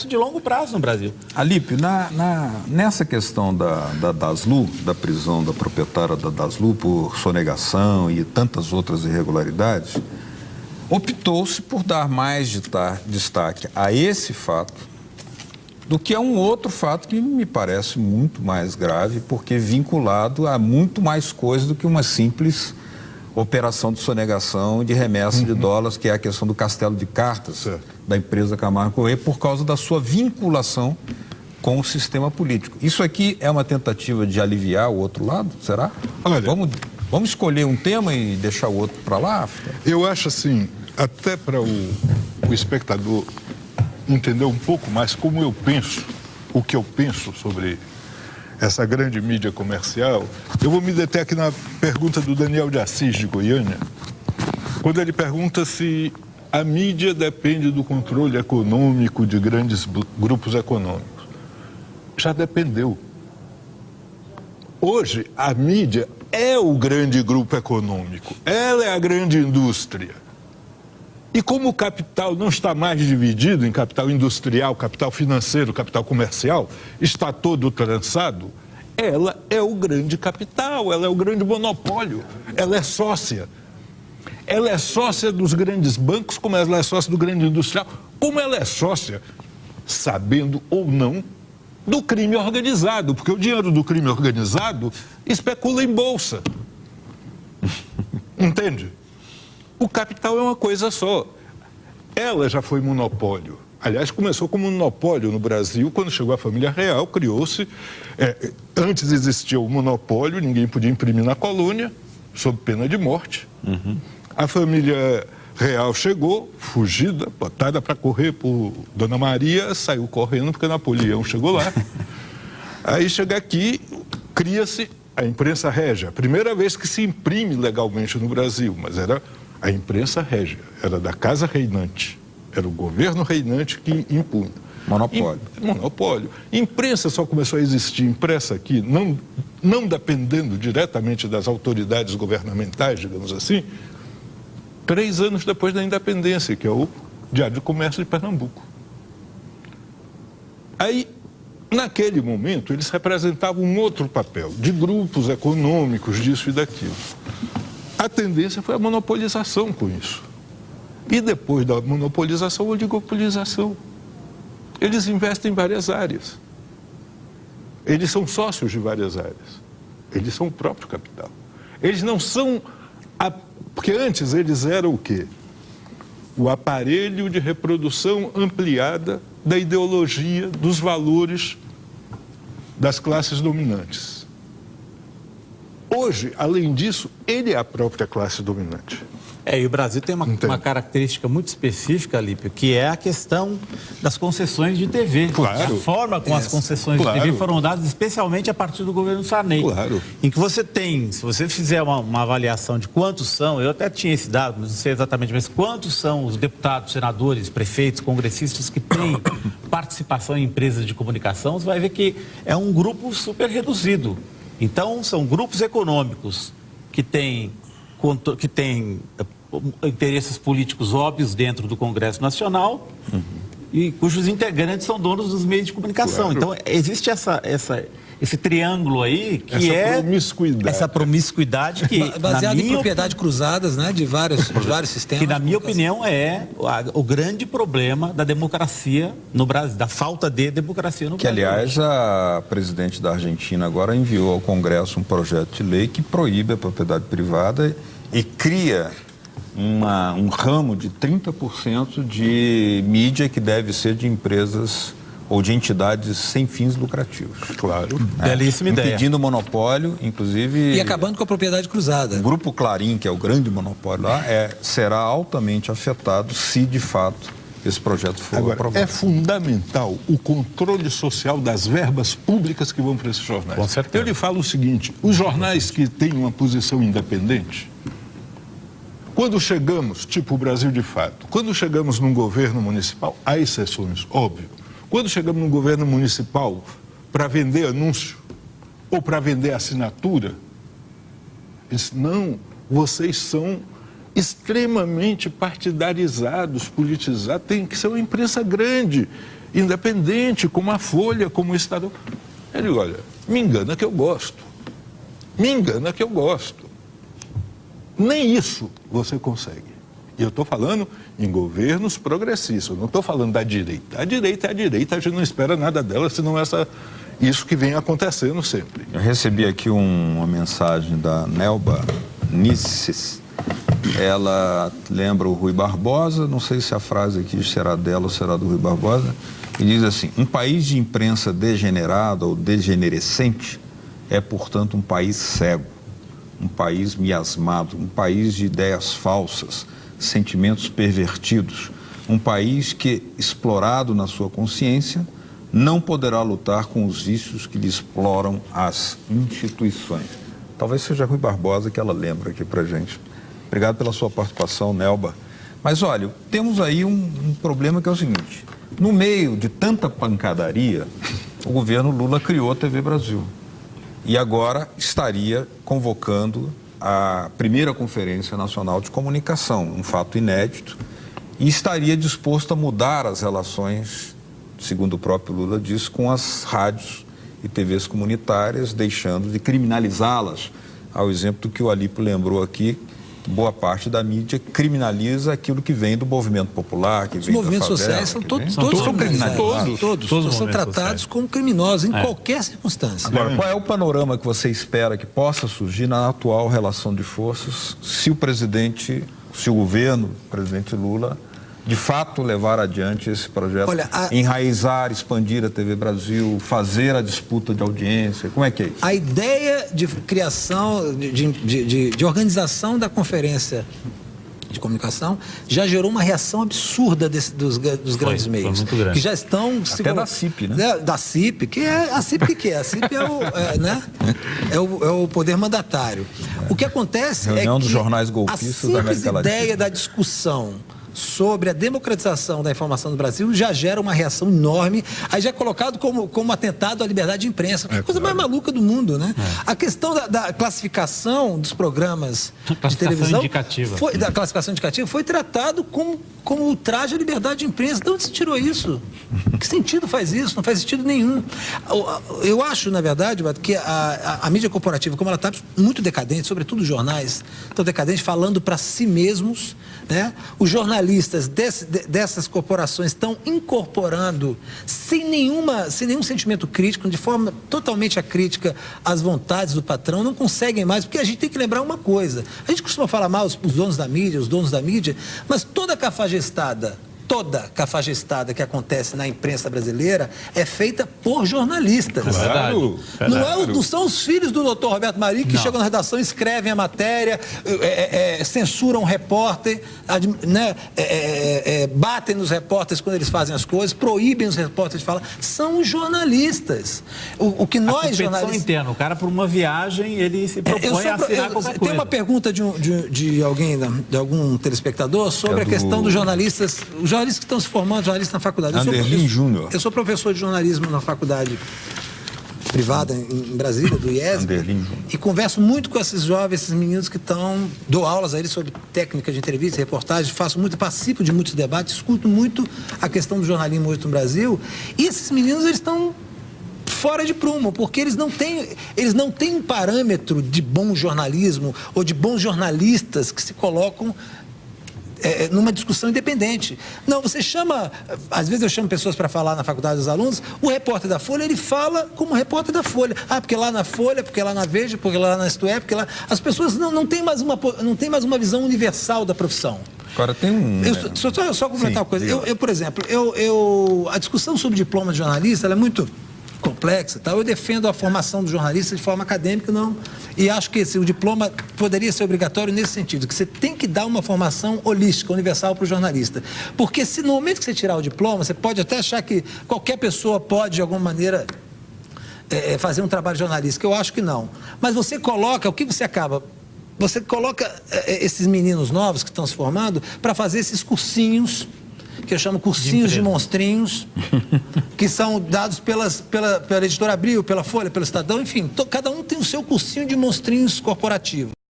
de longo prazo no Brasil. Alípio, nessa questão da Daslu, da prisão da proprietária da Daslu por sonegação e tantas outras irregularidades, optou-se por dar mais destaque a esse fato do que a um outro fato que me parece muito mais grave, porque vinculado a muito mais coisas do que uma simples operação de sonegação de remessa de dólares, que é a questão do castelo de cartas da empresa Camargo Corrêa, por causa da sua vinculação com o sistema político. Isso aqui é uma tentativa de aliviar o outro lado, será? Olha, vamos escolher um tema e deixar o outro para lá? Eu acho assim, até para o espectador entender um pouco mais como eu penso, o que eu penso sobre essa grande mídia comercial, eu vou me deter aqui na pergunta do Daniel de Assis, de Goiânia, quando ele pergunta se a mídia depende do controle econômico de grandes grupos econômicos. Já dependeu. Hoje, a mídia é o grande grupo econômico, ela é a grande indústria. E como o capital não está mais dividido em capital industrial, capital financeiro, capital comercial, está todo trançado, ela é o grande capital, ela é o grande monopólio, ela é sócia. Ela é sócia dos grandes bancos, como ela é sócia do grande industrial, como ela é sócia, sabendo ou não, do crime organizado, porque o dinheiro do crime organizado especula em bolsa. Entende? O capital é uma coisa só. Ela já foi monopólio. Aliás, começou como monopólio no Brasil, quando chegou a família real, criou-se. Antes existia o monopólio, ninguém podia imprimir na colônia, sob pena de morte. A família real chegou, fugida, botada para correr por Dona Maria, saiu correndo porque Napoleão chegou lá. Aí chega aqui, cria-se a imprensa régia. A primeira vez que se imprime legalmente no Brasil, mas era a imprensa régia, era da casa reinante, era o governo reinante que impunha. Monopólio. Monopólio. Imprensa só começou a existir impressa aqui, não dependendo diretamente das autoridades governamentais, digamos assim, 3 anos depois da independência, que é o Diário de Comércio de Pernambuco. Aí, naquele momento, eles representavam um outro papel, de grupos econômicos, disso e daquilo. A tendência foi a monopolização com isso. E depois da monopolização, a oligopolização. Eles investem em várias áreas. Eles são sócios de várias áreas. Eles são o próprio capital. Eles não são... Porque antes eles eram o quê? O aparelho de reprodução ampliada da ideologia, dos valores das classes dominantes. Hoje, além disso, ele é a própria classe dominante. E o Brasil tem uma característica muito específica, Alípio, que é a questão das concessões de TV. Claro. A forma como as concessões de TV foram dadas, especialmente a partir do governo Sarney. Claro. Em que você tem, se você fizer uma avaliação de quantos são, eu até tinha esse dado, não sei exatamente, mas quantos são os deputados, senadores, prefeitos, congressistas que têm participação em empresas de comunicação, você vai ver que é um grupo super reduzido. Então, são grupos econômicos que têm interesses políticos óbvios dentro do Congresso Nacional e cujos integrantes são donos dos meios de comunicação. Claro. Então, existe esse triângulo aí que essa promiscuidade que baseado em propriedade cruzadas, né, de vários sistemas. Que na minha opinião é o grande problema da democracia no Brasil, da falta de democracia no Brasil. Que, aliás, a presidente da Argentina agora enviou ao Congresso um projeto de lei que proíbe a propriedade privada e cria um ramo de 30% de mídia que deve ser de empresas ou de entidades sem fins lucrativos. Claro. Belíssima ideia. Impedindo o monopólio, inclusive... E acabando com a propriedade cruzada. O Grupo Clarim, que é o grande monopólio lá, será altamente afetado se, de fato, esse projeto for aprovado. É fundamental o controle social das verbas públicas que vão para esses jornais. Com certeza. Eu lhe falo o seguinte, os jornais que têm uma posição independente, quando chegamos, tipo o Brasil de Fato, quando chegamos num governo municipal, há exceções, óbvio. Quando chegamos num governo municipal para vender anúncio ou para vender assinatura, eles não, vocês são extremamente partidarizados, politizados, tem que ser uma imprensa grande. independente, como a Folha, como o Estado. Eu digo, olha, me engana que eu gosto. Me engana que eu gosto. Nem isso você consegue. E eu estou falando em governos progressistas, eu não estou falando da direita. A direita é a direita, a gente não espera nada dela, senão isso que vem acontecendo sempre. Eu recebi aqui uma mensagem da Nelba Nisses. Ela lembra o Rui Barbosa, não sei se a frase aqui será dela ou será do Rui Barbosa, e diz assim: um país de imprensa degenerada ou degenerescente é, portanto, um país cego, um país miasmado, um país de ideias falsas, sentimentos pervertidos, um país que, explorado na sua consciência, não poderá lutar com os vícios que lhe exploram as instituições. Talvez seja Rui Barbosa que ela lembra aqui pra gente. Obrigado pela sua participação, Nelba. Mas olha, temos aí um problema que é o seguinte: no meio de tanta pancadaria, o governo Lula criou a TV Brasil. E agora estaria convocando a primeira Conferência Nacional de Comunicação, um fato inédito, e estaria disposto a mudar as relações, segundo o próprio Lula disse, com as rádios e TVs comunitárias, deixando de criminalizá-las, ao exemplo do que o Alípio lembrou aqui. Boa parte da mídia criminaliza aquilo que vem do movimento popular, que vem da favela. Os movimentos sociais são todos criminalizados. Todos são tratados como criminosos em qualquer circunstância. Agora, qual é o panorama que você espera que possa surgir na atual relação de forças se o governo, o presidente Lula, de fato levar adiante esse projeto, enraizar, expandir a TV Brasil, fazer a disputa de audiência? Como é que é isso? A ideia de criação, de organização da conferência de comunicação já gerou uma reação absurda dos grandes meios, muito grande. que já estão... Até da CIP, né? Da CIP, que é a CIP que é? A CIP é o poder mandatário. O que acontece Reunião é que dos jornais golpistas da América Latina. A ideia da discussão sobre a democratização da informação no Brasil já gera uma reação enorme, aí já é colocado como atentado à liberdade de imprensa, que é a coisa mais maluca do mundo, né? A questão da classificação dos programas de televisão, da classificação indicativa, foi tratado como ultraje à liberdade de imprensa. De onde se tirou isso? Que sentido faz isso? Não faz sentido nenhum. Eu acho, na verdade, que a mídia corporativa, como ela está muito decadente, sobretudo os jornais, estão decadentes, falando para si mesmos, né? Os jornalistas dessas corporações estão incorporando sem nenhum sentimento crítico, de forma totalmente acrítica às vontades do patrão, não conseguem mais, porque a gente tem que lembrar uma coisa: a gente costuma falar mal os donos da mídia, mas toda cafajestada que acontece na imprensa brasileira é feita por jornalistas. Claro. Não são os filhos do doutor Roberto Marinho que chegam na redação, escrevem a matéria, censuram o repórter, batem nos repórteres quando eles fazem as coisas, proíbem os repórteres de falar. São os jornalistas. O que nós, jornalistas... interna. O cara, por uma viagem, ele se propõe a assinar qualquer coisa. Tem uma pergunta de algum telespectador sobre a questão dos jornalistas... Os jornalistas que estão se formando, jornalistas na faculdade. Anderlin Júnior. Eu sou professor de jornalismo na faculdade privada em Brasília, do IESB, e converso muito com esses jovens, esses meninos que dou aulas a eles sobre técnica de entrevista, reportagem, participo de muitos debates, escuto muito a questão do jornalismo hoje no Brasil, e esses meninos, eles estão fora de prumo, porque eles não têm um parâmetro de bom jornalismo ou de bons jornalistas que se colocam numa discussão independente. Não, você chama... Às vezes eu chamo pessoas para falar na faculdade dos alunos, o repórter da Folha, ele fala como repórter da Folha. Porque lá na Folha, porque lá na Veja, porque lá na Isto É, porque lá... As pessoas não têm mais uma visão universal da profissão. Agora tem Só complementar uma coisa. Por exemplo, a discussão sobre diploma de jornalista, ela é muito complexa, tá? Eu defendo a formação do jornalista de forma acadêmica, não. E acho que o diploma poderia ser obrigatório nesse sentido, que você tem que dar uma formação holística, universal para o jornalista. Porque se no momento que você tirar o diploma, você pode até achar que qualquer pessoa pode, de alguma maneira, fazer um trabalho jornalístico. Eu acho que não. Mas você coloca, você coloca esses meninos novos que estão se formando para fazer esses cursinhos, que eu chamo cursinhos de monstrinhos, que são dados pela Editora Abril, pela Folha, pelo Estadão, enfim, cada um tem o seu cursinho de monstrinhos corporativos.